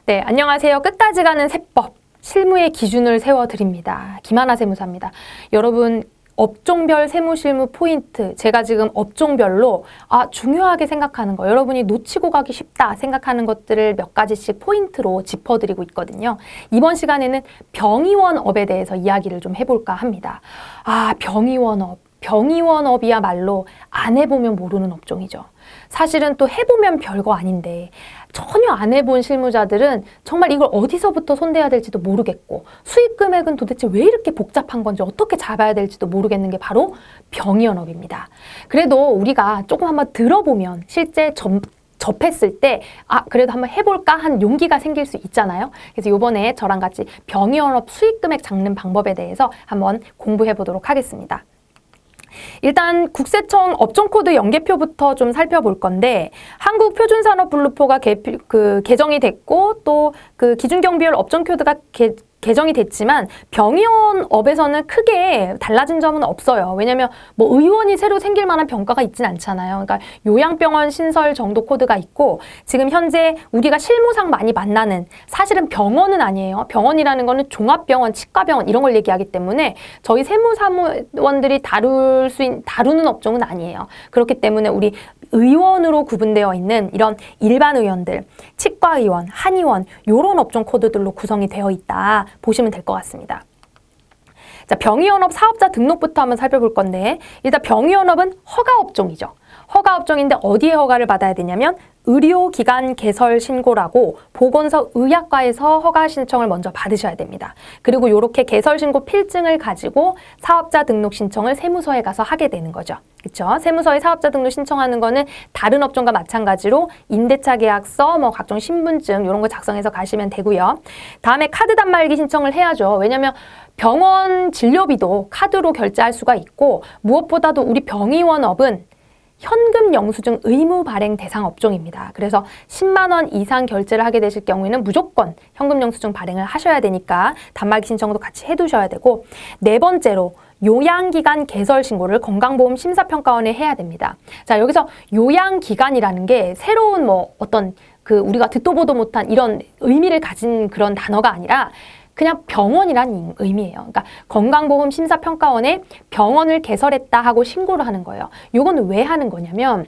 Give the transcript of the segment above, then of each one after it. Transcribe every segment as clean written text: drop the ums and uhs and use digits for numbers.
네, 안녕하세요. 끝까지 가는 세법, 실무의 기준을 세워드립니다. 김하나 세무사입니다. 여러분, 업종별 세무실무 포인트, 제가 지금 업종별로 중요하게 생각하는 거, 여러분이 놓치고 가기 쉽다 생각하는 것들을 몇 가지씩 포인트로 짚어드리고 있거든요. 이번 시간에는 병의원업에 대해서 이야기를 좀 해볼까 합니다. 병의원업. 병의원업이야말로 안 해보면 모르는 업종이죠. 사실은 또 해보면 별거 아닌데 전혀 안 해본 실무자들은 정말 이걸 어디서부터 손대야 될지도 모르겠고 수익 금액은 도대체 왜 이렇게 복잡한 건지 어떻게 잡아야 될지도 모르겠는 게 바로 병의원업입니다. 그래도 우리가 조금 한번 들어보면 실제 접했을 때 그래도 한번 해볼까 한 용기가 생길 수 있잖아요. 그래서 이번에 저랑 같이 병의원업 수익 금액 잡는 방법에 대해서 한번 공부해 보도록 하겠습니다. 일단 국세청 업종코드 연계표부터 좀 살펴볼 건데 한국표준산업분류표가 개정이 됐고 또 그 기준경비율 업종코드가 개정이 됐지만 병의원업에서는 크게 달라진 점은 없어요. 왜냐면 뭐 의원이 새로 생길 만한 병가가 있진 않잖아요. 그러니까 요양병원 신설 정도 코드가 있고 지금 현재 우리가 실무상 많이 만나는 사실은 병원은 아니에요. 병원이라는 거는 종합병원, 치과병원 이런 걸 얘기하기 때문에 저희 세무사무원들이 다루는 업종은 아니에요. 그렇기 때문에 우리 의원으로 구분되어 있는 이런 일반 의원들, 치과의원, 한의원 이런 업종 코드들로 구성이 되어 있다 보시면 될 것 같습니다. 자, 병의원업 사업자 등록부터 한번 살펴볼 건데 일단 병의원업은 허가업종이죠. 허가업종인데 어디에 허가를 받아야 되냐면 의료기관 개설 신고라고 보건소 의학과에서 허가 신청을 먼저 받으셔야 됩니다. 그리고 이렇게 개설 신고 필증을 가지고 사업자 등록 신청을 세무서에 가서 하게 되는 거죠. 그렇죠? 세무서에 사업자 등록 신청하는 거는 다른 업종과 마찬가지로 임대차 계약서, 뭐 각종 신분증 이런 거 작성해서 가시면 되고요. 다음에 카드 단말기 신청을 해야죠. 왜냐면 병원 진료비도 카드로 결제할 수가 있고 무엇보다도 우리 병의원업은 현금 영수증 의무 발행 대상 업종입니다. 그래서 10만 원 이상 결제를 하게 되실 경우에는 무조건 현금 영수증 발행을 하셔야 되니까 단말기 신청도 같이 해두셔야 되고 네 번째로 요양기관 개설 신고를 건강보험 심사평가원에 해야 됩니다. 자, 여기서 요양기관이라는 게 새로운 우리가 듣도 보도 못한 이런 의미를 가진 그런 단어가 아니라 그냥 병원이란 의미예요. 그러니까 건강보험 심사평가원에 병원을 개설했다 하고 신고를 하는 거예요. 이건 왜 하는 거냐면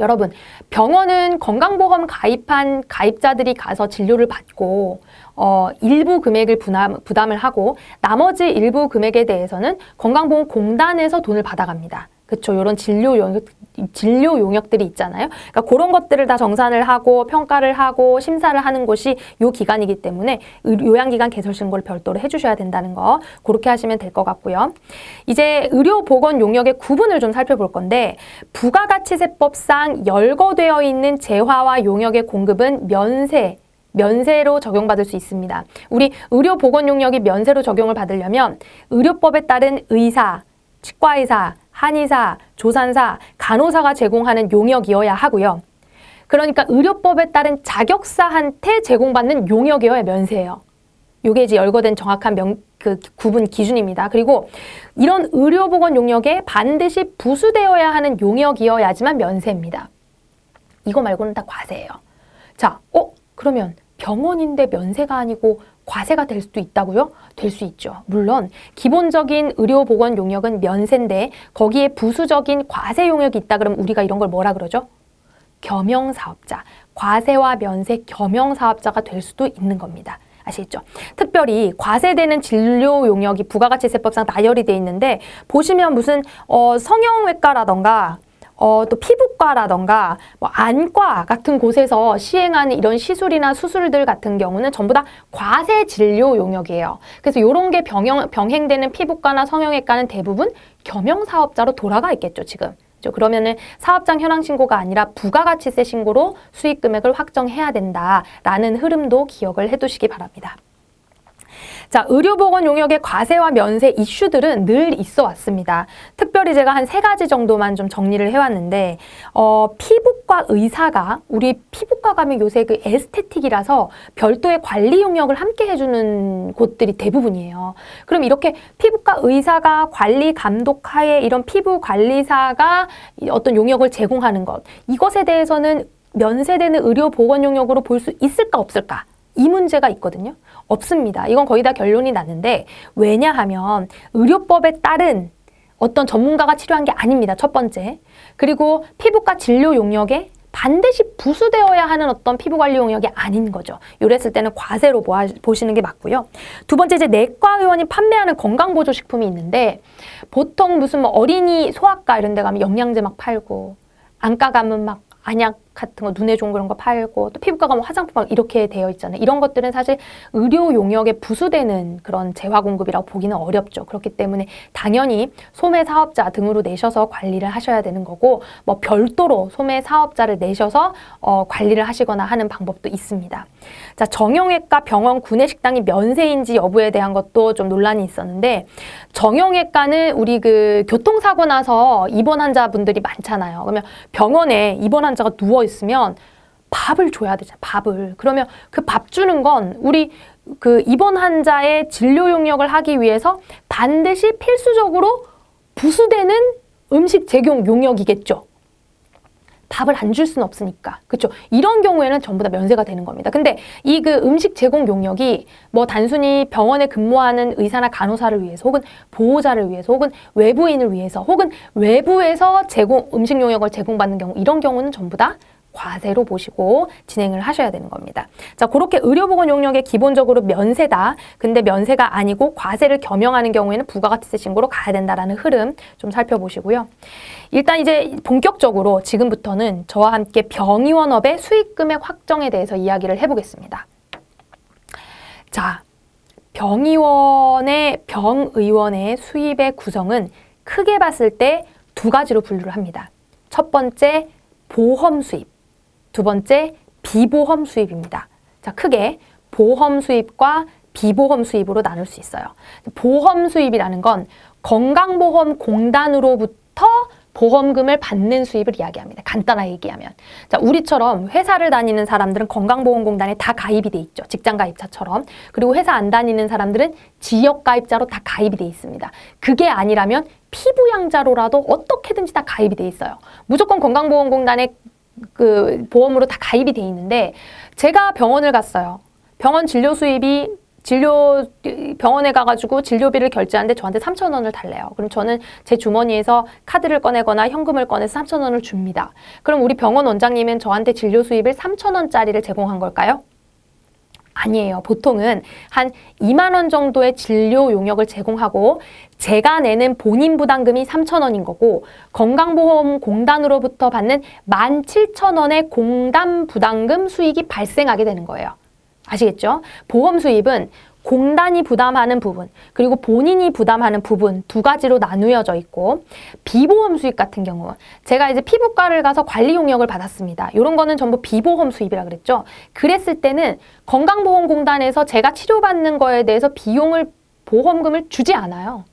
여러분 병원은 건강보험 가입한 가입자들이 가서 진료를 받고 일부 금액을 부담을 하고 나머지 일부 금액에 대해서는 건강보험공단에서 돈을 받아갑니다. 그렇죠. 이런 진료 용역들이 있잖아요. 그러니까 그런 것들을 다 정산을 하고 평가를 하고 심사를 하는 곳이 이 기관이기 때문에 요양기관 개설 신고를 별도로 해주셔야 된다는 거 그렇게 하시면 될 것 같고요. 이제 의료보건 용역의 구분을 좀 살펴볼 건데 부가가치세법상 열거되어 있는 재화와 용역의 공급은 면세로 적용받을 수 있습니다. 우리 의료보건 용역이 면세로 적용을 받으려면 의료법에 따른 의사, 치과의사, 한의사, 조산사, 간호사가 제공하는 용역이어야 하고요. 그러니까 의료법에 따른 자격사한테 제공받는 용역이어야 면세예요. 이게 이제 열거된 정확한 구분 기준입니다. 그리고 이런 의료보건 용역에 반드시 부수되어야 하는 용역이어야지만 면세입니다. 이거 말고는 다 과세예요. 자, 그러면 병원인데 면세가 아니고 과세가 될 수도 있다고요? 될 수 있죠. 물론 기본적인 의료보건 용역은 면세인데 거기에 부수적인 과세 용역이 있다 그러면 우리가 이런 걸 뭐라 그러죠? 겸용사업자. 과세와 면세 겸용사업자가 될 수도 있는 겁니다. 아시겠죠? 특별히 과세되는 진료 용역이 부가가치세법상 나열이 돼 있는데 보시면 무슨 성형외과라던가 또 피부과라던가 안과 같은 곳에서 시행하는 이런 시술이나 수술들 같은 경우는 전부 다 과세 진료 용역이에요. 그래서 이런 게 병행되는 피부과나 성형외과는 대부분 겸용사업자로 돌아가 있겠죠, 지금. 그러면은 사업장 현황 신고가 아니라 부가가치세 신고로 수익 금액을 확정해야 된다라는 흐름도 기억을 해두시기 바랍니다. 자, 의료보건 용역의 과세와 면세 이슈들은 늘 있어 왔습니다. 특별히 제가 한 3가지 정도만 좀 정리를 해왔는데 피부과 의사가 우리 피부과 가면 요새 그 에스테틱이라서 별도의 관리 용역을 함께 해주는 곳들이 대부분이에요. 그럼 이렇게 피부과 의사가 관리 감독하에 이런 피부 관리사가 어떤 용역을 제공하는 것 이것에 대해서는 면세되는 의료보건 용역으로 볼 수 있을까 없을까? 이 문제가 있거든요. 없습니다. 이건 거의 다 결론이 났는데 왜냐하면 의료법에 따른 어떤 전문가가 치료한 게 아닙니다. 첫 번째. 그리고 피부과 진료 용역에 반드시 부수되어야 하는 어떤 피부관리 용역이 아닌 거죠. 이랬을 때는 과세로 보시는 게 맞고요. 두 번째, 이제 내과 의원이 판매하는 건강보조식품이 있는데 보통 무슨 뭐 어린이 소아과 이런 데 가면 영양제 막 팔고 안과 가면 막 안약 같은 거 눈에 좋은 그런 거 팔고 또 피부과 가면 화장품 막 이렇게 되어 있잖아요. 이런 것들은 사실 의료 용역에 부수되는 그런 재화 공급이라고 보기는 어렵죠. 그렇기 때문에 당연히 소매 사업자 등으로 내셔서 관리를 하셔야 되는 거고 뭐 별도로 소매 사업자를 내셔서 관리를 하시거나 하는 방법도 있습니다. 자, 정형외과 병원 구내식당이 면세인지 여부에 대한 것도 좀 논란이 있었는데 정형외과는 우리 그 교통사고 나서 입원 환자분들이 많잖아요. 그러면 병원에 입원 환자가 누워 있으면 밥을 줘야 되잖아요. 밥을. 그러면 그 밥 주는 건 우리 그 입원 환자의 진료 용역을 하기 위해서 반드시 필수적으로 부수되는 음식 제공 용역이겠죠. 밥을 안 줄 수는 없으니까. 그렇죠? 이런 경우에는 전부 다 면세가 되는 겁니다. 근데 이 그 음식 제공 용역이 뭐 단순히 병원에 근무하는 의사나 간호사를 위해서 혹은 보호자를 위해서 혹은 외부인을 위해서 혹은 외부에서 음식 용역을 제공받는 경우 이런 경우는 전부 다 과세로 보시고 진행을 하셔야 되는 겁니다. 자, 그렇게 의료보건 용역에 기본적으로 면세다. 근데 면세가 아니고 과세를 겸용하는 경우에는 부가가치세 신고로 가야 된다라는 흐름 좀 살펴보시고요. 일단 이제 본격적으로 지금부터는 저와 함께 병의원업의 수익금액 확정에 대해서 이야기를 해보겠습니다. 자, 병의원의 수입의 구성은 크게 봤을 때 두 가지로 분류를 합니다. 첫 번째, 보험 수입. 두 번째, 비보험 수입입니다. 자, 크게 보험 수입과 비보험 수입으로 나눌 수 있어요. 보험 수입이라는 건 건강보험공단으로부터 보험금을 받는 수입을 이야기합니다. 간단하게 얘기하면. 자, 우리처럼 회사를 다니는 사람들은 건강보험공단에 다 가입이 돼 있죠. 직장가입자처럼. 그리고 회사 안 다니는 사람들은 지역가입자로 다 가입이 돼 있습니다. 그게 아니라면 피부양자로라도 어떻게든지 다 가입이 돼 있어요. 무조건 건강보험공단에 그 보험으로 다 가입이 돼 있는데 제가 병원을 갔어요. 병원 진료 수입이 병원에 가가지고 진료비를 결제하는데 저한테 3,000원을 달래요. 그럼 저는 제 주머니에서 카드를 꺼내거나 현금을 꺼내서 3,000원을 줍니다. 그럼 우리 병원 원장님은 저한테 진료 수입을 3,000원짜리를 제공한 걸까요? 아니에요. 보통은 한 2만 원 정도의 진료 용역을 제공하고 제가 내는 본인 부담금이 3,000원인 거고 건강보험공단으로부터 받는 17,000원의 공단 부담금 수익이 발생하게 되는 거예요. 아시겠죠? 보험 수입은 공단이 부담하는 부분 그리고 본인이 부담하는 부분 두 가지로 나누어져 있고 비보험 수입 같은 경우 제가 이제 피부과를 가서 관리 용역을 받았습니다. 이런 거는 전부 비보험 수입이라 그랬죠. 그랬을 때는 건강보험공단에서 제가 치료받는 거에 대해서 보험금을 주지 않아요.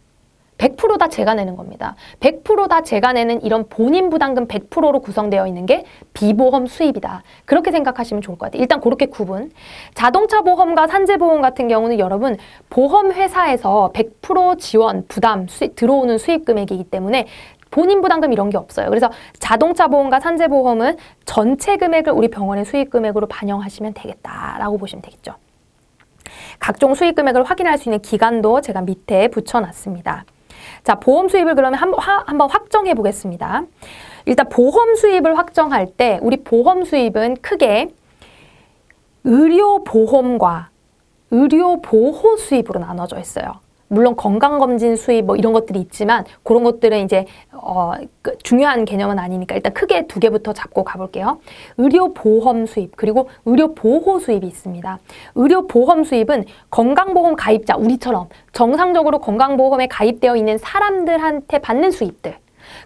100% 다 제가 내는 겁니다. 100% 다 제가 내는 이런 본인 부담금 100%로 구성되어 있는 게 비보험 수입이다. 그렇게 생각하시면 좋을 것 같아요. 일단 그렇게 구분. 자동차 보험과 산재보험 같은 경우는 여러분 보험회사에서 100% 지원, 부담, 들어오는 수입 금액이기 때문에 본인 부담금 이런 게 없어요. 그래서 자동차 보험과 산재 보험은 전체 금액을 우리 병원의 수입 금액으로 반영하시면 되겠다라고 보시면 되겠죠. 각종 수입 금액을 확인할 수 있는 기간도 제가 밑에 붙여놨습니다. 자, 보험 수입을 그러면 한번 확정해 보겠습니다. 일단 보험 수입을 확정할 때 우리 보험 수입은 크게 의료보험과 의료보호 수입으로 나눠져 있어요. 물론 건강검진 수입 뭐 이런 것들이 있지만 그런 것들은 이제 중요한 개념은 아니니까 일단 크게 두 개부터 잡고 가볼게요. 의료보험 수입 그리고 의료보호 수입이 있습니다. 의료보험 수입은 건강보험 가입자 우리처럼 정상적으로 건강보험에 가입되어 있는 사람들한테 받는 수입들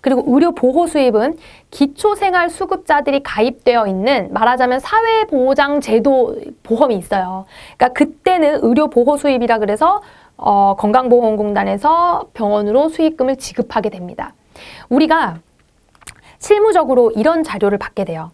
그리고 의료보호 수입은 기초생활수급자들이 가입되어 있는 말하자면 사회보장제도 보험이 있어요. 그러니까 그때는 의료보호 수입이라 그래서 건강보험공단에서 병원으로 수익금을 지급하게 됩니다. 우리가 실무적으로 이런 자료를 받게 돼요.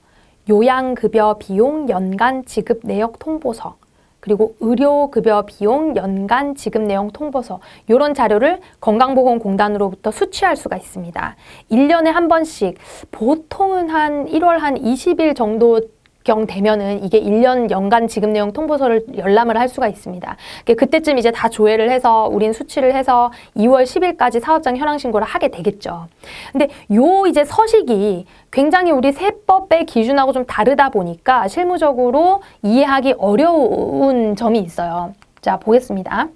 요양급여 비용 연간 지급 내역 통보서 그리고 의료급여 비용 연간 지급 내용 통보서 이런 자료를 건강보험공단으로부터 수취할 수가 있습니다. 1년에 한 번씩 보통은 한 1월 한 20일 정도 경 되면은 이게 1년 연간 지급 내용 통보서를 열람을 할 수가 있습니다. 그때쯤 이제 다 조회를 해서 우린 수치를 해서 2월 10일까지 사업장 현황 신고를 하게 되겠죠. 근데 요 이제 서식이 굉장히 우리 세법의 기준하고 좀 다르다 보니까 실무적으로 이해하기 어려운 점이 있어요. 자, 보겠습니다.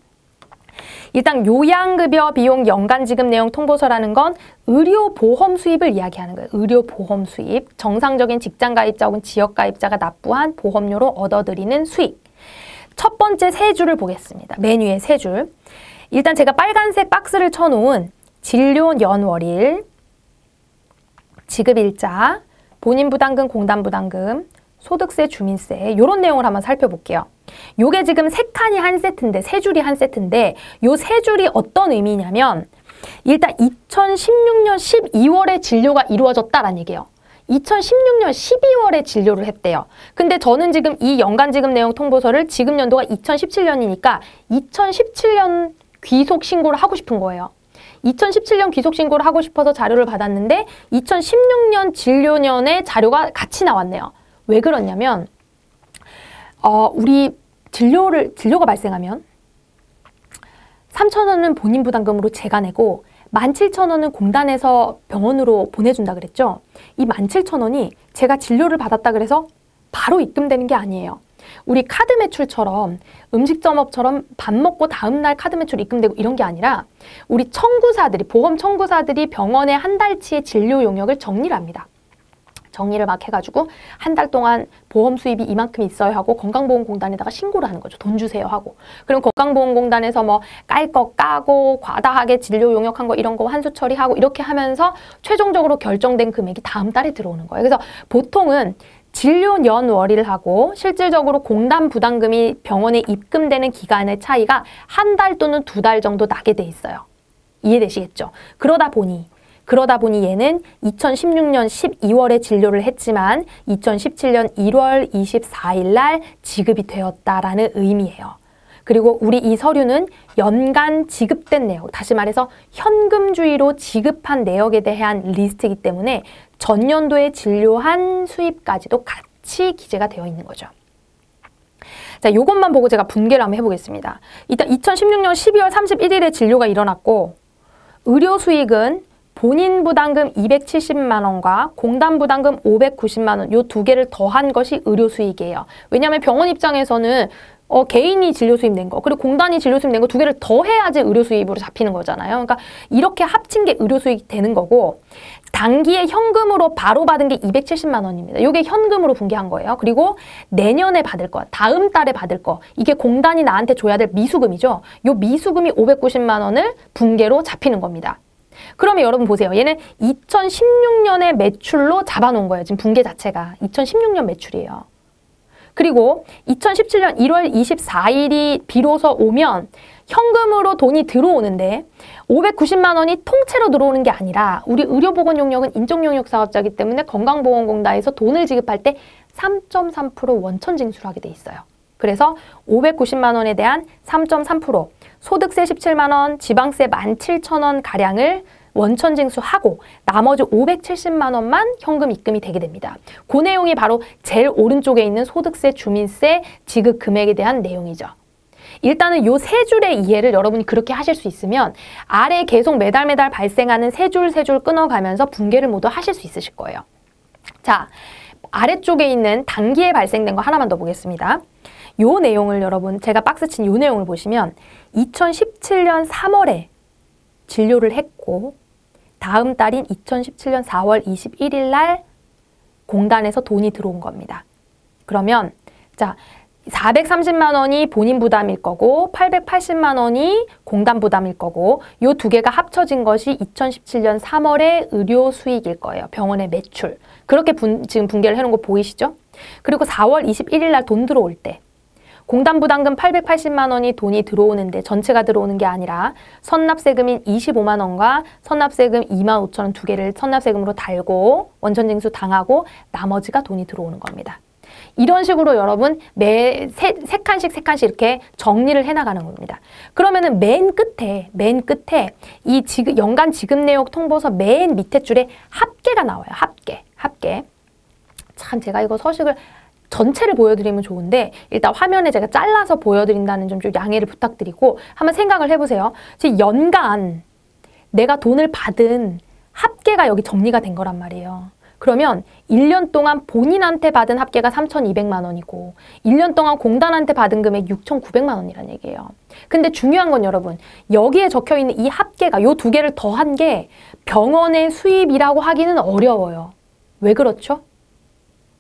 일단 요양급여 비용 연간 지급 내용 통보서라는 건 의료보험 수입을 이야기하는 거예요. 의료보험 수입, 정상적인 직장가입자 혹은 지역가입자가 납부한 보험료로 얻어들이는 수익. 첫 번째 세 줄을 보겠습니다. 맨 위에 세 줄. 일단 제가 빨간색 박스를 쳐놓은 진료 연월일, 지급일자, 본인부담금, 공단부담금, 소득세, 주민세 이런 내용을 한번 살펴볼게요. 요게 지금 세 칸이 한 세트인데, 세 줄이 한 세트인데 요 세 줄이 어떤 의미냐면 일단 2016년 12월에 진료가 이루어졌다라는 얘기예요. 2016년 12월에 진료를 했대요. 근데 저는 지금 이 연간 지급 내용 통보서를 지급 연도가 2017년이니까 2017년 귀속 신고를 하고 싶은 거예요. 2017년 귀속 신고를 하고 싶어서 자료를 받았는데 2016년 진료년에 자료가 같이 나왔네요. 왜 그러냐면 우리 진료가 발생하면 3,000원은 본인 부담금으로 제가 내고 17,000원은 공단에서 병원으로 보내준다 그랬죠. 이 17,000원이 제가 진료를 받았다 그래서 바로 입금되는 게 아니에요. 우리 카드 매출처럼 음식점업처럼 밥 먹고 다음날 카드 매출 입금되고 이런 게 아니라 우리 청구사들이, 보험 청구사들이 병원의 한 달치의 진료 용역을 정리를 합니다. 정리를 막 해가지고 한 달 동안 보험 수입이 이만큼 있어야 하고 건강보험공단에다가 신고를 하는 거죠. 돈 주세요 하고. 그럼 건강보험공단에서 뭐 깔 거 까고 과다하게 진료 용역한 거 이런 거 환수 처리하고 이렇게 하면서 최종적으로 결정된 금액이 다음 달에 들어오는 거예요. 그래서 보통은 진료 연월일 하고 실질적으로 공단 부담금이 병원에 입금되는 기간의 차이가 한 달 또는 2달 정도 나게 돼 있어요. 이해되시겠죠? 그러다 보니 얘는 2016년 12월에 진료를 했지만 2017년 1월 24일 날 지급이 되었다라는 의미예요. 그리고 우리 이 서류는 연간 지급된 내역, 다시 말해서 현금주의로 지급한 내역에 대한 리스트이기 때문에 전년도에 진료한 수입까지도 같이 기재가 되어 있는 거죠. 자, 요것만 보고 제가 분개를 한번 해보겠습니다. 일단 2016년 12월 31일에 진료가 일어났고 의료 수익은 본인 부담금 270만 원과 공단 부담금 590만 원, 요 두 개를 더한 것이 의료 수익이에요. 왜냐하면 병원 입장에서는 개인이 진료 수입 낸 거, 그리고 공단이 진료 수입 낸 거 두 개를 더해야지 의료 수입으로 잡히는 거잖아요. 그러니까 이렇게 합친 게 의료 수익이 되는 거고 단기에 현금으로 바로 받은 게 270만 원입니다. 이게 현금으로 분개한 거예요. 그리고 내년에 받을 거, 다음 달에 받을 거, 이게 공단이 나한테 줘야 될 미수금이죠. 요 미수금이 590만 원을 분개로 잡히는 겁니다. 그러면 여러분 보세요. 얘는 2016년의 매출로 잡아놓은 거예요. 지금 분개 자체가 2016년 매출이에요. 그리고 2017년 1월 24일이 비로소 오면 현금으로 돈이 들어오는데 590만 원이 통째로 들어오는 게 아니라 우리 의료보건용역은 인적용역 사업자이기 때문에 건강보험공단에서 돈을 지급할 때 3.3% 원천 징수를 하게 돼 있어요. 그래서 590만 원에 대한 3.3%, 소득세 17만 원, 지방세 17,000원 가량을 원천 징수하고 나머지 570만 원만 현금 입금이 되게 됩니다. 그 내용이 바로 제일 오른쪽에 있는 소득세, 주민세 지급 금액에 대한 내용이죠. 일단은 요 세 줄의 이해를 여러분이 그렇게 하실 수 있으면 아래 계속 매달 발생하는 세 줄 끊어가면서 분개를 모두 하실 수 있으실 거예요. 자, 아래쪽에 있는 단기에 발생된 거 하나만 더 보겠습니다. 요 내용을 여러분, 제가 박스 친 요 내용을 보시면 2017년 3월에 진료를 했고 다음 달인 2017년 4월 21일 날 공단에서 돈이 들어온 겁니다. 그러면 자, 430만 원이 본인 부담일 거고 880만 원이 공단 부담일 거고 요 두 개가 합쳐진 것이 2017년 3월의 의료 수익일 거예요. 병원의 매출. 그렇게 지금 분개를 해놓은 거 보이시죠? 그리고 4월 21일 날 돈 들어올 때 공단 부담금 880만 원이 돈이 들어오는데 전체가 들어오는 게 아니라 선납세금인 25만 원과 선납세금 2만 5천 원 두 개를 선납세금으로 달고 원천징수 당하고 나머지가 돈이 들어오는 겁니다. 이런 식으로 여러분 세 칸씩 이렇게 정리를 해나가는 겁니다. 그러면은 맨 끝에 이 연간 지급 내역 통보서 맨 밑에 줄에 합계가 나와요. 합계. 참 제가 이거 서식을 전체를 보여드리면 좋은데 일단 화면에 제가 잘라서 보여드린다는 점 좀 양해를 부탁드리고 한번 생각을 해보세요. 지금 연간 내가 돈을 받은 합계가 여기 정리가 된 거란 말이에요. 그러면 1년 동안 본인한테 받은 합계가 3,200만 원이고 1년 동안 공단한테 받은 금액 6,900만 원이란 얘기예요. 근데 중요한 건 여러분, 여기에 적혀있는 이 합계가 요 두 개를 더한 게 병원의 수입이라고 하기는 어려워요. 왜 그렇죠?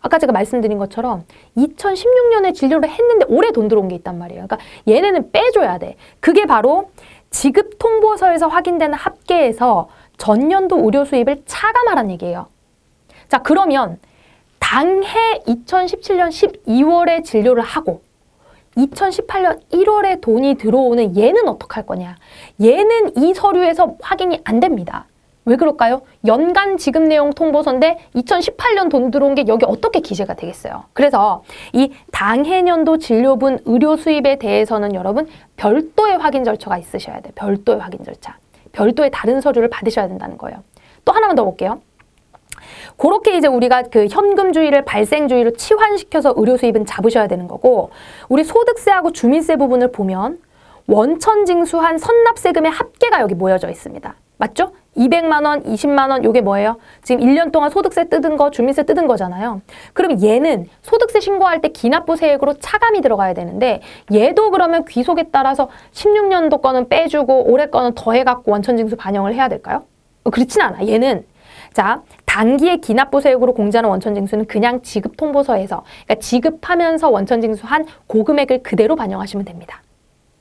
아까 제가 말씀드린 것처럼 2016년에 진료를 했는데 올해 돈 들어온 게 있단 말이에요. 그러니까 얘네는 빼줘야 돼. 그게 바로 지급 통보서에서 확인되는 합계에서 전년도 의료 수입을 차감하란 얘기예요. 자, 그러면 당해 2017년 12월에 진료를 하고 2018년 1월에 돈이 들어오는 얘는 어떡할 거냐? 얘는 이 서류에서 확인이 안 됩니다. 왜 그럴까요? 연간 지급 내용 통보서인데 2018년 돈 들어온 게 여기 어떻게 기재가 되겠어요? 그래서 이 당해년도 진료분 의료 수입에 대해서는 여러분 별도의 확인 절차가 있으셔야 돼요. 별도의 확인 절차. 별도의 다른 서류를 받으셔야 된다는 거예요. 또 하나만 더 볼게요. 그렇게 이제 우리가 그 현금주의를 발생주의로 치환시켜서 의료 수입은 잡으셔야 되는 거고, 우리 소득세하고 주민세 부분을 보면 원천징수한 선납세금의 합계가 여기 모여져 있습니다. 맞죠? 200만 원, 20만 원, 요게 뭐예요? 지금 1년 동안 소득세 뜯은 거, 주민세 뜯은 거잖아요. 그럼 얘는 소득세 신고할 때 기납부 세액으로 차감이 들어가야 되는데 얘도 그러면 귀속에 따라서 16년도 거는 빼주고 올해 거는 더해갖고 원천징수 반영을 해야 될까요? 그렇진 않아. 얘는 자, 단기의 기납부 세액으로 공제하는 원천징수는 그냥 지급통보서에서, 그러니까 지급하면서 원천징수한 고금액을 그대로 반영하시면 됩니다.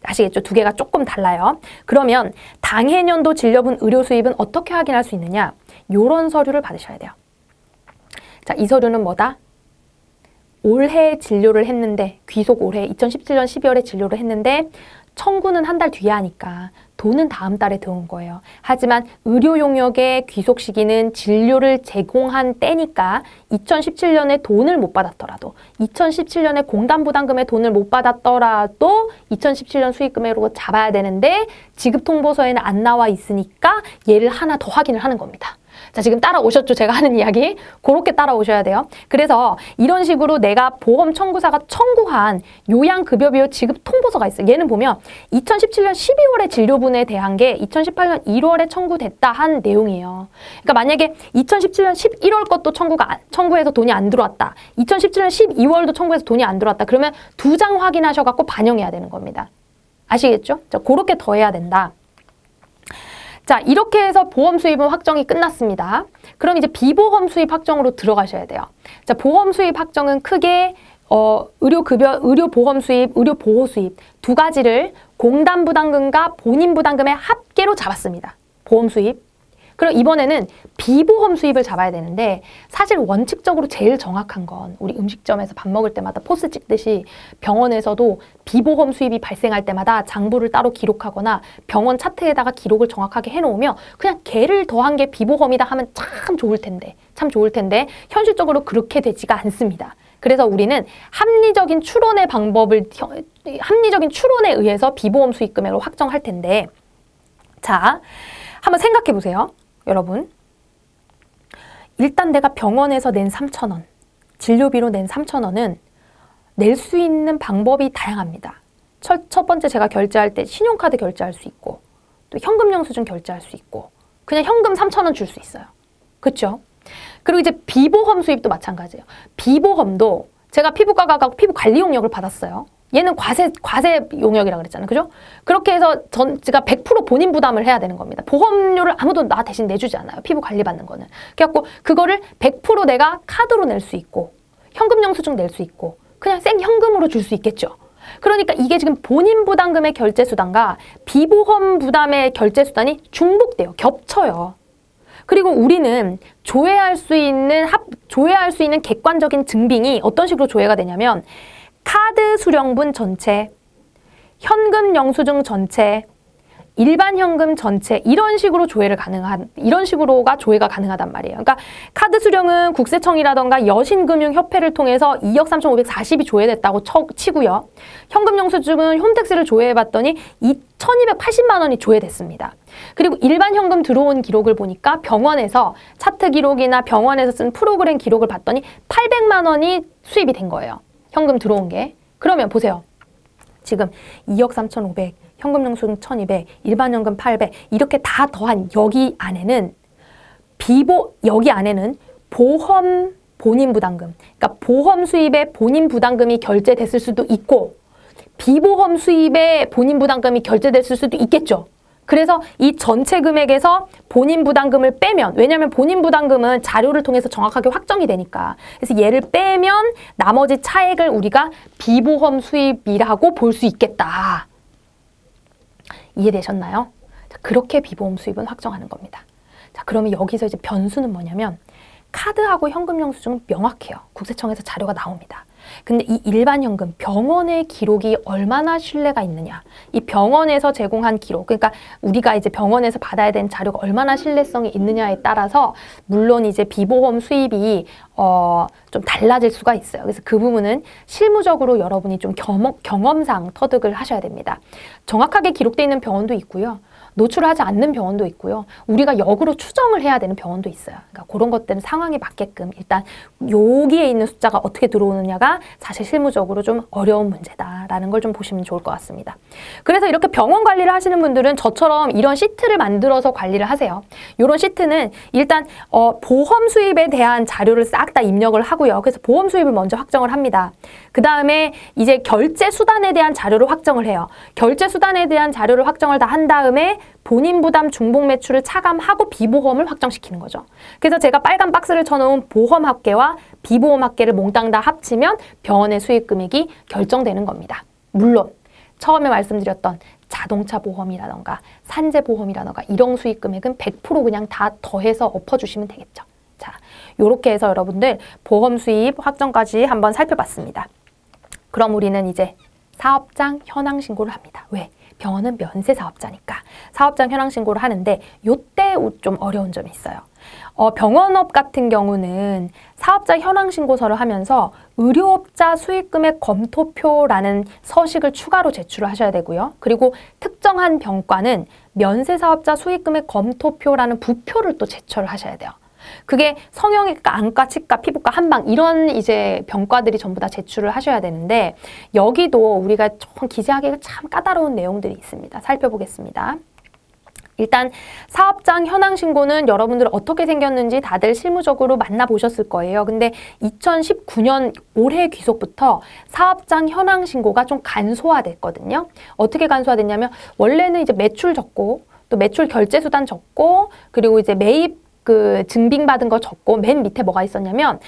아시겠죠? 두 개가 조금 달라요. 그러면 당해년도 진료분 의료 수입은 어떻게 확인할 수 있느냐? 요런 서류를 받으셔야 돼요. 자, 이 서류는 뭐다? 올해 진료를 했는데, 귀속 올해 2017년 12월에 진료를 했는데 청구는 한 달 뒤에 하니까 돈은 다음 달에 들어온 거예요. 하지만 의료 용역의 귀속 시기는 진료를 제공한 때니까 2017년에 돈을 못 받았더라도 2017년에 공단부담금에 돈을 못 받았더라도 2017년 수익금액으로 잡아야 되는데 지급통보서에는 안 나와 있으니까 얘를 하나 더 확인을 하는 겁니다. 자, 지금 따라오셨죠? 제가 하는 이야기. 그렇게 따라오셔야 돼요. 그래서 이런 식으로 내가 보험 청구사가 청구한 요양급여비용 지급 통보서가 있어요. 얘는 보면 2017년 12월에 진료분에 대한 게 2018년 1월에 청구됐다 한 내용이에요. 그러니까 만약에 2017년 11월 것도 청구해서 돈이 안 들어왔다. 2017년 12월도 청구해서 돈이 안 들어왔다. 그러면 두 장 확인하셔갖고 반영해야 되는 겁니다. 아시겠죠? 자, 그렇게 더해야 된다. 자, 이렇게 해서 보험 수입은 확정이 끝났습니다. 그럼 이제 비보험 수입 확정으로 들어가셔야 돼요. 자, 보험 수입 확정은 크게 의료급여, 의료보험 수입, 의료보호 수입 두 가지를 공단부담금과 본인부담금의 합계로 잡았습니다. 보험 수입. 그럼 이번에는 비보험 수입을 잡아야 되는데 사실 원칙적으로 제일 정확한 건 우리 음식점에서 밥 먹을 때마다 포스 찍듯이 병원에서도 비보험 수입이 발생할 때마다 장부를 따로 기록하거나 병원 차트에다가 기록을 정확하게 해놓으면 그냥 걔를 더한 게 비보험이다 하면 참 좋을 텐데 현실적으로 그렇게 되지가 않습니다. 그래서 우리는 합리적인 추론의 추론에 의해서 비보험 수입 금액을 확정할 텐데, 자, 한번 생각해 보세요. 여러분, 일단 내가 병원에서 낸 3,000원, 진료비로 낸 3,000원은 낼 수 있는 방법이 다양합니다. 첫 번째 제가 결제할 때 신용카드 결제할 수 있고 또 현금 영수증 결제할 수 있고 그냥 현금 3,000원 줄 수 있어요. 그렇죠? 그리고 이제 비보험 수입도 마찬가지예요. 비보험도 제가 피부과 가고 피부 관리 용역을 받았어요. 얘는 과세 용역이라고 그랬잖아요. 그죠? 그렇게 해서 제가 100% 본인 부담을 해야 되는 겁니다. 보험료를 아무도 나 대신 내주지 않아요. 피부 관리 받는 거는. 그래갖고 그거를 100% 내가 카드로 낼 수 있고 현금 영수증 낼 수 있고 그냥 생현금으로 줄 수 있겠죠. 그러니까 이게 지금 본인 부담금의 결제 수단과 비보험 부담의 결제 수단이 중복돼요. 겹쳐요. 그리고 우리는 조회할 수 있는 객관적인 증빙이 어떤 식으로 조회가 되냐면 카드 수령분 전체, 현금 영수증 전체, 일반 현금 전체 이런 식으로 이런 식으로가 조회가 가능하단 말이에요. 그러니까 카드 수령은 국세청이라던가 여신금융협회를 통해서 2억 3,540이 조회됐다고 치고요. 현금 영수증은 홈택스를 조회해봤더니 1,280만 원이 조회됐습니다. 그리고 일반 현금 들어온 기록을 보니까 병원에서 차트 기록이나 병원에서 쓴 프로그램 기록을 봤더니 800만 원이 수입이 된 거예요. 현금 들어온 게. 그러면 보세요. 지금 2억 3,500, 현금 영수증 1,200, 일반 현금 800 이렇게 다 더한 여기 안에는 여기 안에는 보험 본인 부담금, 그러니까 보험 수입에 본인 부담금이 결제됐을 수도 있고 비보험 수입에 본인 부담금이 결제됐을 수도 있겠죠. 그래서 이 전체 금액에서 본인 부담금을 빼면, 왜냐하면 본인 부담금은 자료를 통해서 정확하게 확정이 되니까, 그래서 얘를 빼면 나머지 차액을 우리가 비보험 수입이라고 볼 수 있겠다. 이해되셨나요? 자, 그렇게 비보험 수입은 확정하는 겁니다. 자, 그러면 여기서 이제 변수는 뭐냐면 카드하고 현금 영수증은 명확해요. 국세청에서 자료가 나옵니다. 근데 이 일반 현금, 병원의 기록이 얼마나 신뢰가 있느냐. 이 병원에서 제공한 기록, 그러니까 우리가 이제 병원에서 받아야 되는 자료가 얼마나 신뢰성이 있느냐에 따라서 물론 이제 비보험 수입이 좀 달라질 수가 있어요. 그래서 그 부분은 실무적으로 여러분이 좀 경험상 터득을 하셔야 됩니다. 정확하게 기록되어 있는 병원도 있고요. 노출하지 않는 병원도 있고요. 우리가 역으로 추정을 해야 되는 병원도 있어요. 그러니까 그런 것들은 상황에 맞게끔 일단 여기에 있는 숫자가 어떻게 들어오느냐가 사실 실무적으로 좀 어려운 문제다라는 걸 좀 보시면 좋을 것 같습니다. 그래서 이렇게 병원 관리를 하시는 분들은 저처럼 이런 시트를 만들어서 관리를 하세요. 이런 시트는 일단 보험 수입에 대한 자료를 싹 다 입력을 하고요. 그래서 보험 수입을 먼저 확정을 합니다. 그 다음에 이제 결제 수단에 대한 자료를 확정을 해요. 결제 수단에 대한 자료를 확정을 다 한 다음에 본인 부담 중복 매출을 차감하고 비보험을 확정시키는 거죠. 그래서 제가 빨간 박스를 쳐놓은 보험 합계와 비보험 합계를 몽땅 다 합치면 병원의 수익 금액이 결정되는 겁니다. 물론 처음에 말씀드렸던 자동차 보험이라던가 산재 보험이라던가 이런 수익 금액은 100% 그냥 다 더해서 엎어주시면 되겠죠. 자, 요렇게 해서 여러분들 보험 수입 확정까지 한번 살펴봤습니다. 그럼 우리는 이제 사업장 현황 신고를 합니다. 왜? 병원은 면세 사업자니까 사업장 현황 신고를 하는데 요때 좀 어려운 점이 있어요. 병원업 같은 경우는 사업자 현황 신고서를 하면서 의료업자 수익금액 검토표라는 서식을 추가로 제출을 하셔야 되고요. 그리고 특정한 병과는 면세 사업자 수익금액 검토표라는 부표를 또 제출을 하셔야 돼요. 그게 성형외과, 안과, 치과, 피부과, 한방 이런 이제 병과들이 전부 다 제출을 하셔야 되는데 여기도 우리가 좀 기재하기가 참 까다로운 내용들이 있습니다. 살펴보겠습니다. 일단 사업장 현황 신고는 여러분들 어떻게 생겼는지 다들 실무적으로 만나보셨을 거예요. 근데 2019년 올해 귀속부터 사업장 현황 신고가 좀 간소화됐거든요. 어떻게 간소화됐냐면 원래는 이제 매출 적고 또 매출 결제 수단 적고 그리고 이제 매입 증빙받은 거 적고 맨 밑에 뭐가 있었냐면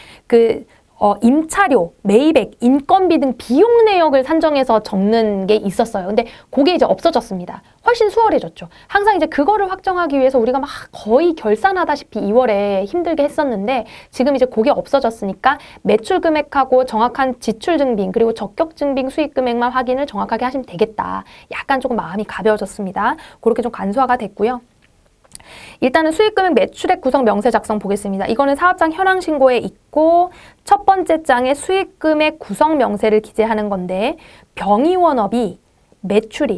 임차료, 매입액, 인건비 등 비용 내역을 산정해서 적는 게 있었어요. 근데 그게 이제 없어졌습니다. 훨씬 수월해졌죠. 항상 이제 그거를 확정하기 위해서 우리가 막 거의 결산하다시피 2월에 힘들게 했었는데 지금 이제 그게 없어졌으니까 매출 금액하고 정확한 지출 증빙 그리고 적격 증빙 수익 금액만 확인을 정확하게 하시면 되겠다. 약간 조금 마음이 가벼워졌습니다. 그렇게 좀 간소화가 됐고요. 일단은 수익금액 매출액 구성 명세 작성 보겠습니다. 이거는 사업장 현황 신고에 있고 첫 번째 장에 수익금액 구성 명세를 기재하는 건데 병의원업이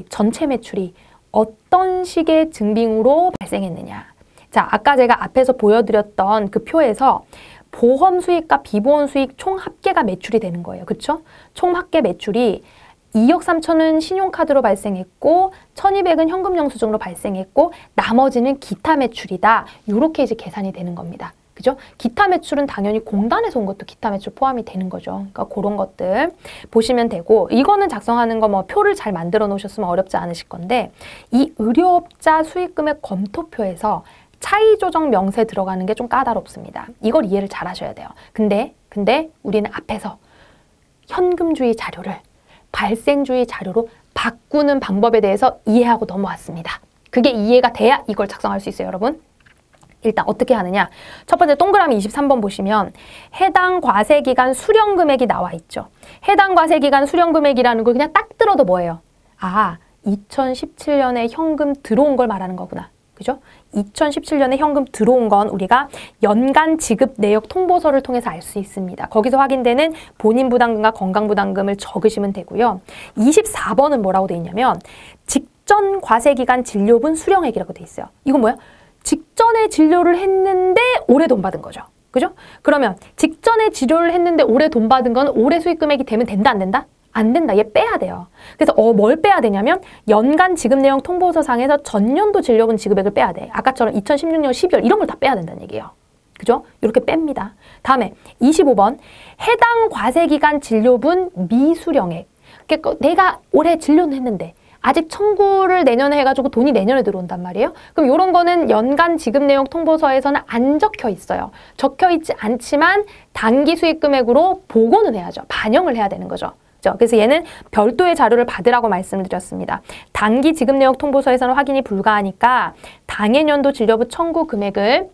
전체 매출이 어떤 식의 증빙으로 발생했느냐. 자, 아까 제가 앞에서 보여드렸던 그 표에서 보험 수익과 비보험 수익 총 합계가 매출이 되는 거예요. 그렇죠? 총 합계 매출이 2억 3천은 신용카드로 발생했고 1,200은 현금 영수증으로 발생했고 나머지는 기타 매출이다. 이렇게 이제 계산이 되는 겁니다. 그죠? 기타 매출은 당연히 공단에서 온 것도 기타 매출 포함이 되는 거죠. 그러니까 그런 것들 보시면 되고 이거는 작성하는 거 뭐 표를 잘 만들어 놓으셨으면 어렵지 않으실 건데 이 의료업자 수익금액 검토표에서 차이 조정 명세 들어가는 게 좀 까다롭습니다. 이걸 이해를 잘 하셔야 돼요. 근데 우리는 앞에서 현금주의 자료를 발생주의 자료로 바꾸는 방법에 대해서 이해하고 넘어왔습니다. 그게 이해가 돼야 이걸 작성할 수 있어요, 여러분. 일단 어떻게 하느냐. 첫 번째 동그라미 23번 보시면 해당 과세기간 수령금액이 나와 있죠. 해당 과세기간 수령금액이라는 걸 그냥 딱 들어도 뭐예요? 아, 2017년에 현금 들어온 걸 말하는 거구나. 그죠? 2017년에 현금 들어온 건 우리가 연간 지급 내역 통보서를 통해서 알 수 있습니다. 거기서 확인되는 본인 부담금과 건강부담금을 적으시면 되고요. 24번은 뭐라고 돼 있냐면 직전 과세기간 진료분 수령액이라고 돼 있어요. 이건 뭐야? 직전에 진료를 했는데 올해 돈 받은 거죠. 그죠? 그러면 직전에 진료를 했는데 올해 돈 받은 건 올해 수익 금액이 되면 된다, 안 된다? 안 된다. 얘 빼야 돼요. 그래서 뭘 빼야 되냐면 연간 지급 내용 통보서 상에서 전년도 진료분 지급액을 빼야 돼. 아까처럼 2016년 12월 이런 걸 다 빼야 된다는 얘기예요. 그죠? 이렇게 뺍니다. 다음에 25번 해당 과세기간 진료분 미수령액. 그러니까 내가 올해 진료는 했는데 아직 청구를 내년에 해가지고 돈이 내년에 들어온단 말이에요. 그럼 이런 거는 연간 지급 내용 통보서에서는 안 적혀 있어요. 적혀 있지 않지만 단기 수익 금액으로 보고는 해야죠. 반영을 해야 되는 거죠. 그래서 얘는 별도의 자료를 받으라고 말씀을 드렸습니다. 단기 지급 내역 통보서에서는 확인이 불가하니까 당해년도 진료부 청구 금액을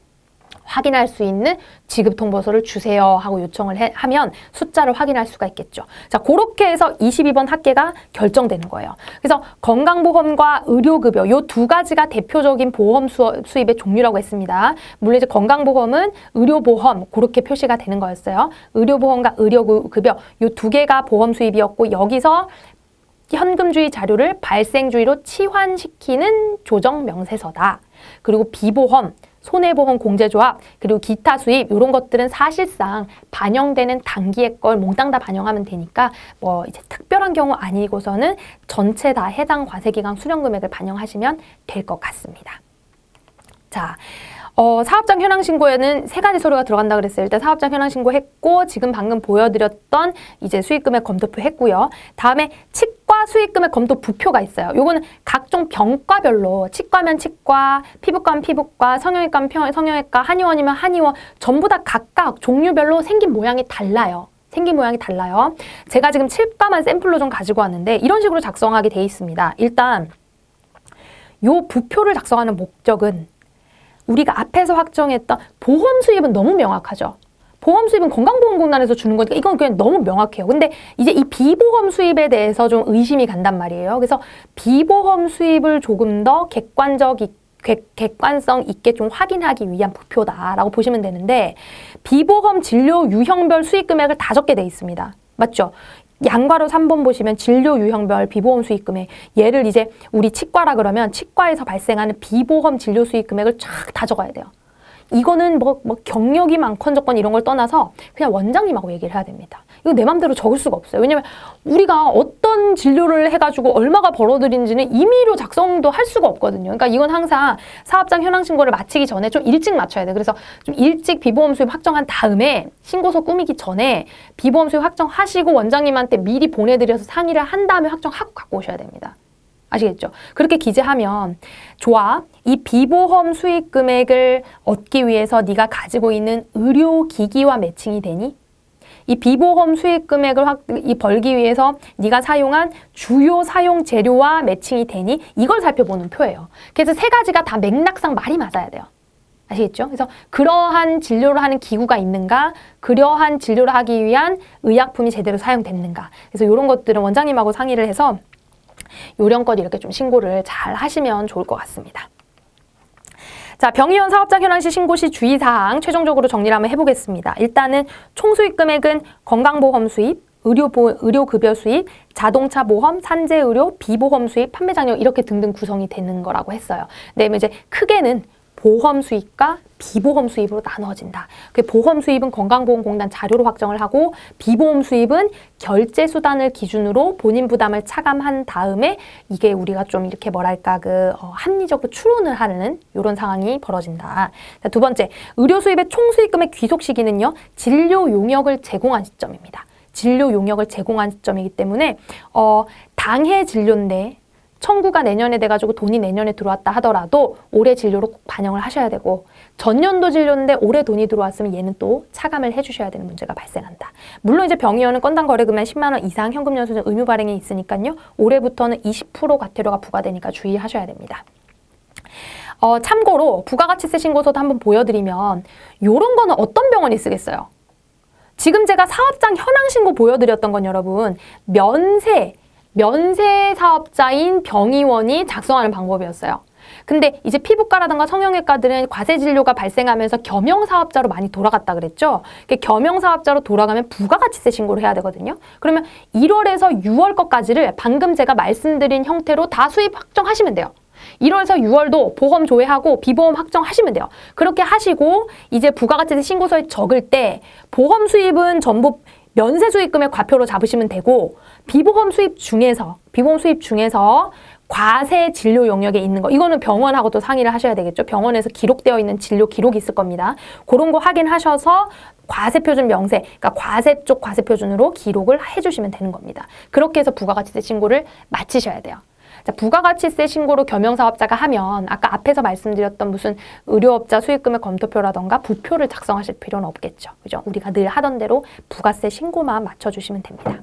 확인할 수 있는 지급 통보서를 주세요 하고 요청을 하면 숫자를 확인할 수가 있겠죠. 자, 그렇게 해서 22번 합계가 결정되는 거예요. 그래서 건강보험과 의료급여 요 두 가지가 대표적인 보험 수입의 종류라고 했습니다. 물론 이제 건강보험은 의료보험 그렇게 표시가 되는 거였어요. 의료보험과 의료급여 요 두 개가 보험 수입이었고 여기서 현금주의 자료를 발생주의로 치환시키는 조정 명세서다. 그리고 비보험 손해보험 공제조합, 그리고 기타 수입 이런 것들은 사실상 반영되는 단기의 걸 몽땅 다 반영하면 되니까 뭐 이제 특별한 경우 아니고서는 전체 다 해당 과세기간 수령금액을 반영하시면 될 것 같습니다. 자, 사업장 현황 신고에는 세 가지 서류가 들어간다 그랬어요. 일단 사업장 현황 신고했고 지금 방금 보여드렸던 이제 수익금액 검토표 했고요. 다음에 치과 수익금액 검토 부표가 있어요. 요거는 각종 병과별로 치과면 치과, 피부과면 피부과, 성형외과면 성형외과, 한의원이면 한의원 전부 다 각각 종류별로 생긴 모양이 달라요. 생긴 모양이 달라요. 제가 지금 치과만 샘플로 좀 가지고 왔는데 이런 식으로 작성하게 돼 있습니다. 일단 요 부표를 작성하는 목적은 우리가 앞에서 확정했던 보험 수입은 너무 명확하죠. 보험 수입은 건강보험공단에서 주는 거니까 이건 그냥 너무 명확해요. 근데 이제 이 비보험 수입에 대해서 좀 의심이 간단 말이에요. 그래서 비보험 수입을 조금 더 객관성 있게 좀 확인하기 위한 부표다라고 보시면 되는데 비보험 진료 유형별 수익 금액을 다 적게 돼 있습니다. 맞죠? 양괄호 3번 보시면 진료 유형별 비보험 수익 금액 얘를 이제 우리 치과라 그러면 치과에서 발생하는 비보험 진료 수익 금액을 쫙 다 적어야 돼요. 이거는 뭐 경력이 많건 적건 이런 걸 떠나서 그냥 원장님하고 얘기를 해야 됩니다. 이거 내 맘대로 적을 수가 없어요. 왜냐면 우리가 어떤 진료를 해가지고 얼마가 벌어들인지는 임의로 작성도 할 수가 없거든요. 그러니까 이건 항상 사업장 현황 신고를 마치기 전에 좀 일찍 맞춰야 돼요. 그래서 좀 일찍 비보험 수입 확정한 다음에 신고서 꾸미기 전에 비보험 수입 확정하시고 원장님한테 미리 보내드려서 상의를 한 다음에 확정하고 갖고 오셔야 됩니다. 아시겠죠? 그렇게 기재하면 좋아. 이 비보험 수익 금액을 얻기 위해서 네가 가지고 있는 의료기기와 매칭이 되니? 이 비보험 수익 금액을 벌기 위해서 네가 사용한 주요 사용 재료와 매칭이 되니? 이걸 살펴보는 표예요. 그래서 세 가지가 다 맥락상 말이 맞아야 돼요. 아시겠죠? 그래서 그러한 진료를 하는 기구가 있는가? 그러한 진료를 하기 위한 의약품이 제대로 사용됐는가? 그래서 이런 것들은 원장님하고 상의를 해서 요령껏 이렇게 좀 신고를 잘 하시면 좋을 것 같습니다. 자, 병의원 사업장 현황 시 신고 시 주의사항 최종적으로 정리를 한번 해보겠습니다. 일단은 총수익 금액은 건강보험 수입, 의료급여 수입, 자동차 보험, 산재의료, 비보험 수입, 판매장려 이렇게 등등 구성이 되는 거라고 했어요. 근데 이제 크게는 보험 수입과 비보험 수입으로 나눠진다. 보험 수입은 건강보험공단 자료로 확정을 하고 비보험 수입은 결제 수단을 기준으로 본인 부담을 차감한 다음에 이게 우리가 좀 이렇게 뭐랄까 합리적으로 추론을 하는 이런 상황이 벌어진다. 자, 두 번째, 의료 수입의 총 수익금의 귀속 시기는요. 진료 용역을 제공한 시점입니다. 진료 용역을 제공한 시점이기 때문에 당해 진료인데 청구가 내년에 돼가지고 돈이 내년에 들어왔다 하더라도 올해 진료로 꼭 반영을 하셔야 되고 전년도 진료인데 올해 돈이 들어왔으면 얘는 또 차감을 해주셔야 되는 문제가 발생한다. 물론 이제 병의원은 건당 거래 금액 10만 원 이상 현금 연수증 의무 발행이 있으니까요. 올해부터는 20% 과태료가 부과되니까 주의하셔야 됩니다. 참고로 부가가치세 신고서도 한번 보여드리면 이런 거는 어떤 병원이 쓰겠어요? 지금 제가 사업장 현황 신고 보여드렸던 건 여러분 면세, 면세 사업자인 병의원이 작성하는 방법이었어요. 근데 이제 피부과라든가 성형외과들은 과세 진료가 발생하면서 겸용사업자로 많이 돌아갔다 그랬죠. 겸용사업자로 돌아가면 부가가치세 신고를 해야 되거든요. 그러면 1월에서 6월 것까지를 방금 제가 말씀드린 형태로 다 수입 확정하시면 돼요. 1월에서 6월도 보험 조회하고 비보험 확정하시면 돼요. 그렇게 하시고 이제 부가가치세 신고서에 적을 때 보험 수입은 전부 면세 수익금의 과표로 잡으시면 되고 비보험 수입 중에서 과세 진료 영역에 있는 거, 이거는 병원하고 또 상의를 하셔야 되겠죠. 병원에서 기록되어 있는 진료 기록이 있을 겁니다. 그런 거 확인하셔서 과세표준 명세, 그러니까 과세 쪽 과세표준으로 기록을 해주시면 되는 겁니다. 그렇게 해서 부가가치세 신고를 마치셔야 돼요. 자, 부가가치세 신고로 겸용사업자가 하면 아까 앞에서 말씀드렸던 무슨 의료업자 수익금의 검토표라던가 부표를 작성하실 필요는 없겠죠. 그죠? 우리가 늘 하던 대로 부가세 신고만 맞춰주시면 됩니다.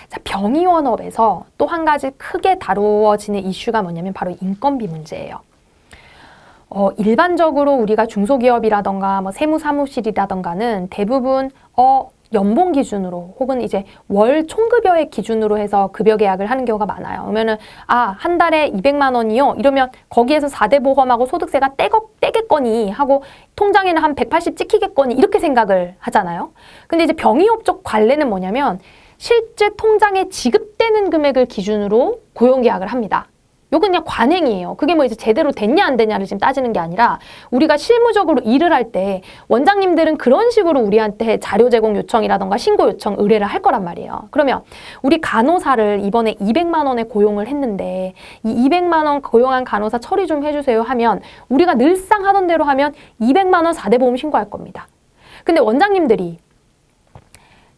자, 병의원업에서 또 한 가지 크게 다루어지는 이슈가 뭐냐면 바로 인건비 문제예요. 일반적으로 우리가 중소기업이라던가 뭐 세무사무실이라던가는 대부분 연봉 기준으로 혹은 이제 월 총급여의 기준으로 해서 급여 계약을 하는 경우가 많아요. 그러면은 한 달에 200만 원이요. 이러면 거기에서 4대 보험하고 소득세가 떼겠거니 하고 통장에는 한 180 찍히겠거니 이렇게 생각을 하잖아요. 근데 이제 병의업 쪽 관례는 뭐냐면 실제 통장에 지급되는 금액을 기준으로 고용계약을 합니다. 요건 그냥 관행이에요. 그게 뭐 이제 제대로 됐냐 안 됐냐를 지금 따지는 게 아니라 우리가 실무적으로 일을 할 때 원장님들은 그런 식으로 우리한테 자료 제공 요청이라던가 신고 요청 의뢰를 할 거란 말이에요. 그러면 우리 간호사를 이번에 200만 원에 고용을 했는데 이 200만 원 고용한 간호사 처리 좀 해주세요 하면 우리가 늘상 하던 대로 하면 200만 원 4대 보험 신고할 겁니다. 근데 원장님들이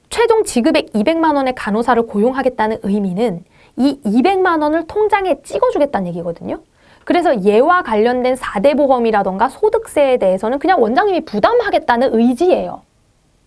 최종 지급액 200만 원의 간호사를 고용하겠다는 의미는 이 200만 원을 통장에 찍어주겠다는 얘기거든요. 그래서 얘와 관련된 4대 보험이라던가 소득세에 대해서는 그냥 원장님이 부담하겠다는 의지예요.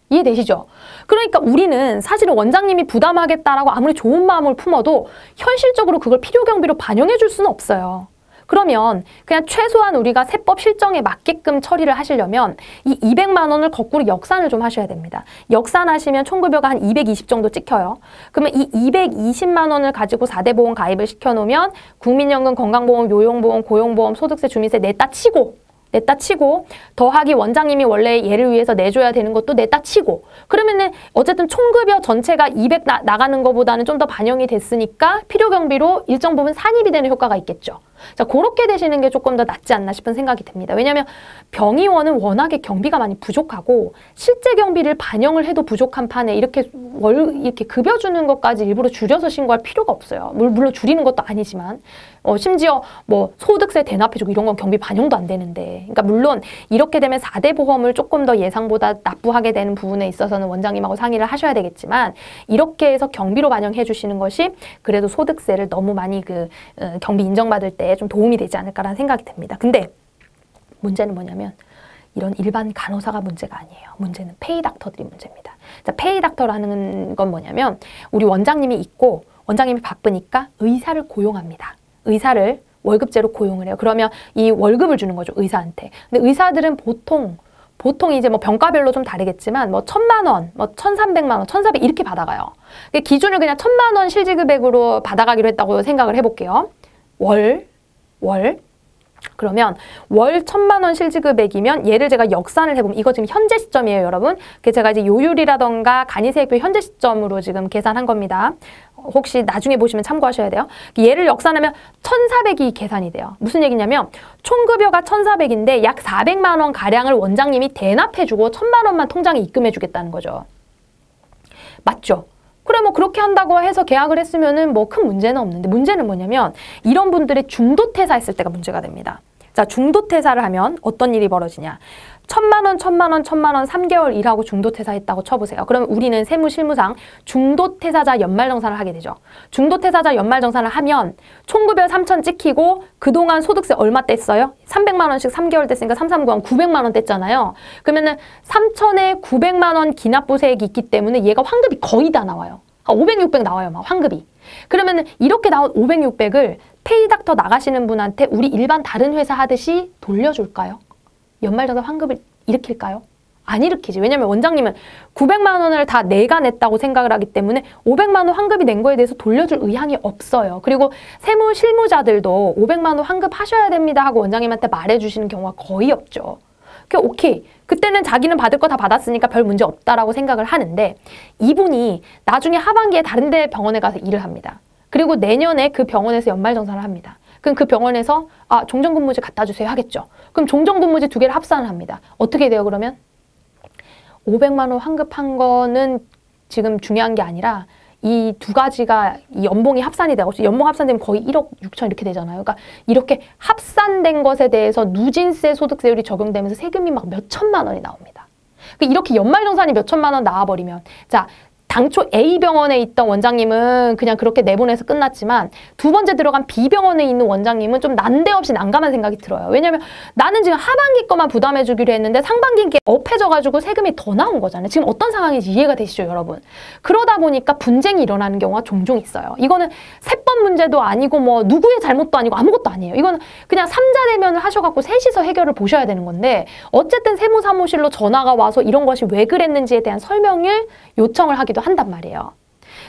이해되시죠? 그러니까 우리는 사실은 원장님이 부담하겠다라고 아무리 좋은 마음을 품어도 현실적으로 그걸 필요경비로 반영해 줄 수는 없어요. 그러면 그냥 최소한 우리가 세법 실정에 맞게끔 처리를 하시려면 이 200만 원을 거꾸로 역산을 좀 하셔야 됩니다. 역산하시면 총급여가 한 220 정도 찍혀요. 그러면 이 220만 원을 가지고 4대 보험 가입을 시켜놓으면 국민연금, 건강보험, 요용보험, 고용보험, 소득세, 주민세 냈다 치고 더하기 원장님이 원래 얘를 위해서 내줘야 되는 것도 냈다 치고 그러면은 어쨌든 총급여 전체가 200 나가는 것보다는 좀 더 반영이 됐으니까 필요경비로 일정 부분 산입이 되는 효과가 있겠죠. 자, 그렇게 되시는 게 조금 더 낫지 않나 싶은 생각이 듭니다. 왜냐하면 병의원은 워낙에 경비가 많이 부족하고 실제 경비를 반영을 해도 부족한 판에 이렇게 급여 주는 것까지 일부러 줄여서 신고할 필요가 없어요. 물론 줄이는 것도 아니지만 심지어 뭐 소득세 대납해주고 이런 건 경비 반영도 안 되는데 그러니까 물론 이렇게 되면 4대 보험을 조금 더 예상보다 납부하게 되는 부분에 있어서는 원장님하고 상의를 하셔야 되겠지만 이렇게 해서 경비로 반영해 주시는 것이 그래도 소득세를 너무 많이 경비 인정받을 때 좀 도움이 되지 않을까라는 생각이 듭니다. 근데 문제는 뭐냐면 이런 일반 간호사가 문제가 아니에요. 문제는 페이닥터들이 문제입니다. 자, 페이닥터라는 건 뭐냐면 우리 원장님이 있고 원장님이 바쁘니까 의사를 고용합니다. 의사를 월급제로 고용을 해요. 그러면 이 월급을 주는 거죠, 의사한테. 근데 의사들은 보통 이제 뭐 병가별로 좀 다르겠지만 뭐 1,000만 원, 뭐 1,300만 원, 1,400 이렇게 받아가요. 기준을 그냥 1,000만 원 실지급액으로 받아가기로 했다고 생각을 해볼게요. 그러면 월 1,000만 원 실지급액이면 얘를 제가 역산을 해보면 이거 지금 현재 시점이에요, 여러분. 제가 이제 요율이라던가 간이세액표 현재 시점으로 지금 계산한 겁니다. 혹시 나중에 보시면 참고하셔야 돼요. 얘를 역산하면 1,400이 계산이 돼요. 무슨 얘기냐면 총급여가 1,400인데 약 400만 원 가량을 원장님이 대납해주고 1,000만 원만 통장에 입금해주겠다는 거죠. 맞죠? 그래 뭐 그렇게 한다고 해서 계약을 했으면은 뭐 큰 문제는 없는데 문제는 뭐냐면 이런 분들이 중도퇴사했을 때가 문제가 됩니다. 자, 중도퇴사를 하면 어떤 일이 벌어지냐. 1,000만 원, 3개월 일하고 중도퇴사했다고 쳐보세요. 그러면 우리는 세무실무상 중도퇴사자 연말정산을 하게 되죠. 중도퇴사자 연말정산을 하면 총급여 3,000 찍히고 그동안 소득세 얼마 뗐어요? 300만 원씩 3개월 뗐으니까 339원 900만 원 뗐잖아요. 그러면은 3,000에 900만 원 기납부세액이 있기 때문에 얘가 환급이 거의 다 나와요. 500, 600 나와요, 막 환급이. 그러면은 이렇게 나온 500, 600을 페이닥터 나가시는 분한테 우리 일반 다른 회사 하듯이 돌려줄까요? 연말정산 환급을 일으킬까요? 안 일으키지. 왜냐면 원장님은 900만 원을 다 내가 냈다고 생각을 하기 때문에 500만 원 환급이 낸 거에 대해서 돌려줄 의향이 없어요. 그리고 세무 실무자들도 500만 원 환급하셔야 됩니다 하고 원장님한테 말해주시는 경우가 거의 없죠. 오케이. 그때는 자기는 받을 거 다 받았으니까 별 문제 없다라고 생각을 하는데 이분이 나중에 하반기에 다른 데 병원에 가서 일을 합니다. 그리고 내년에 그 병원에서 연말정산을 합니다. 그럼 그 병원에서 종전근무제 갖다 주세요 하겠죠. 그럼 종전근무제 2개를 합산을 합니다. 어떻게 돼요 그러면? 500만 원 환급한 거는 지금 중요한 게 아니라 이 2가지가 이 연봉이 합산이 되고 연봉 합산되면 거의 1억 6천 이렇게 되잖아요. 그러니까 이렇게 합산된 것에 대해서 누진세 소득세율이 적용되면서 세금이 막 몇 천만 원이 나옵니다. 이렇게 연말정산이 몇 천만 원 나와버리면 자 당초 A병원에 있던 원장님은 그냥 그렇게 내보내서 끝났지만 2번째 들어간 B병원에 있는 원장님은 좀 난데없이 난감한 생각이 들어요. 왜냐면 나는 지금 하반기 거만 부담해 주기로 했는데 상반기 게 업해져가지고 세금이 더 나온 거잖아요. 지금 어떤 상황인지 이해가 되시죠 여러분? 그러다 보니까 분쟁이 일어나는 경우가 종종 있어요. 이거는 세법 문제도 아니고 뭐 누구의 잘못도 아니고 아무것도 아니에요. 이거는 그냥 3자 대면을 하셔갖고 셋이서 해결을 보셔야 되는 건데 어쨌든 세무사무실로 전화가 와서 이런 것이 왜 그랬는지에 대한 설명을 요청을 하기도 한단 말이에요.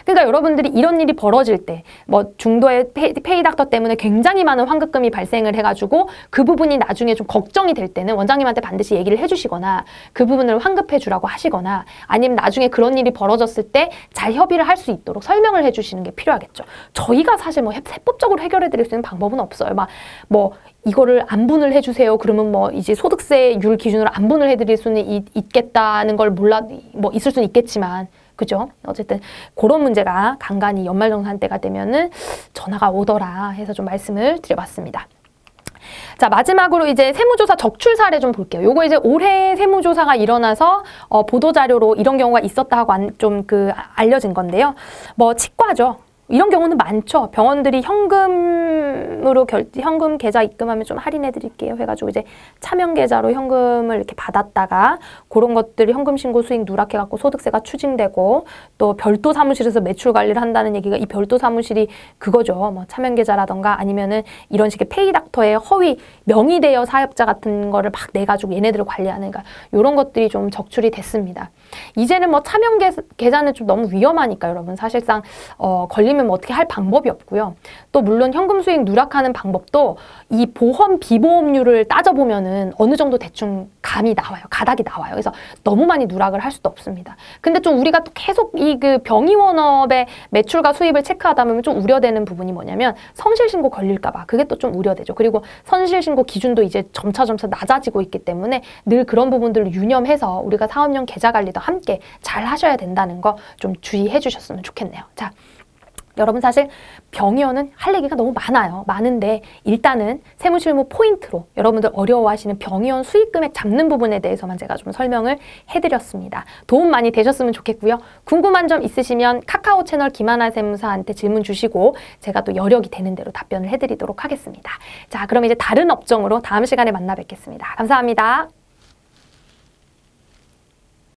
그러니까 여러분들이 이런 일이 벌어질 때 뭐 중도의 페이닥터 때문에 굉장히 많은 환급금이 발생을 해가지고 그 부분이 나중에 좀 걱정이 될 때는 원장님한테 반드시 얘기를 해주시거나 그 부분을 환급해 주라고 하시거나 아니면 나중에 그런 일이 벌어졌을 때 잘 협의를 할 수 있도록 설명을 해주시는 게 필요하겠죠. 저희가 사실 뭐 세법적으로 해결해 드릴 수 있는 방법은 없어요. 이거를 안분을 해주세요. 그러면 뭐 이제 소득세율 기준으로 안분을 해드릴 수는 있겠다는 걸 있을 수는 있겠지만 그죠? 어쨌든 그런 문제가 간간히 연말정산 때가 되면은 전화가 오더라 해서 좀 말씀을 드려봤습니다. 자, 마지막으로 이제 세무조사 적출 사례 좀 볼게요. 요거 이제 올해 세무조사가 일어나서 보도자료로 이런 경우가 있었다 하고 알려진 건데요. 치과죠. 이런 경우는 많죠. 병원들이 현금 계좌 입금하면 좀 할인해 드릴게요 해가지고 이제 차명 계좌로 현금을 이렇게 받았다가 그런 것들이 현금 신고 수익 누락해갖고 소득세가 추징되고 또 별도 사무실에서 매출 관리를 한다는 얘기가 이 별도 사무실이 그거죠. 차명 계좌라던가 아니면은 이런 식의 페이닥터의 허위 명의대여 사업자 같은 거를 막 내가지고 얘네들을 관리하는 그러니까 이런 것들이 좀 적출이 됐습니다. 이제는 차명 계좌는 좀 너무 위험하니까 여러분 사실상 걸리면 어떻게 할 방법이 없고요. 또 물론 현금 수익 누락하는 방법도 이 보험 비보험률을 따져보면은 어느 정도 대충 감이 나와요. 가닥이 나와요. 그래서 너무 많이 누락을 할 수도 없습니다. 근데 좀 우리가 또 계속 그 병의원업의 매출과 수입을 체크하다 보면 좀 우려되는 부분이 뭐냐면 성실신고 걸릴까 봐 그게 또 좀 우려되죠. 그리고 성실신고 기준도 이제 점차 낮아지고 있기 때문에 늘 그런 부분들을 유념해서 우리가 사업용 계좌 관리도 함께 잘 하셔야 된다는 거 좀 주의해 주셨으면 좋겠네요. 자, 여러분 사실 병의원은 할 얘기가 너무 많은데 일단은 세무실무 포인트로 여러분들 어려워하시는 병의원 수익금액 잡는 부분에 대해서만 제가 좀 설명을 해드렸습니다. 도움 많이 되셨으면 좋겠고요. 궁금한 점 있으시면 카카오 채널 김하나 세무사한테 질문 주시고 제가 또 여력이 되는 대로 답변을 해드리도록 하겠습니다. 자, 그럼 이제 다른 업종으로 다음 시간에 만나 뵙겠습니다. 감사합니다.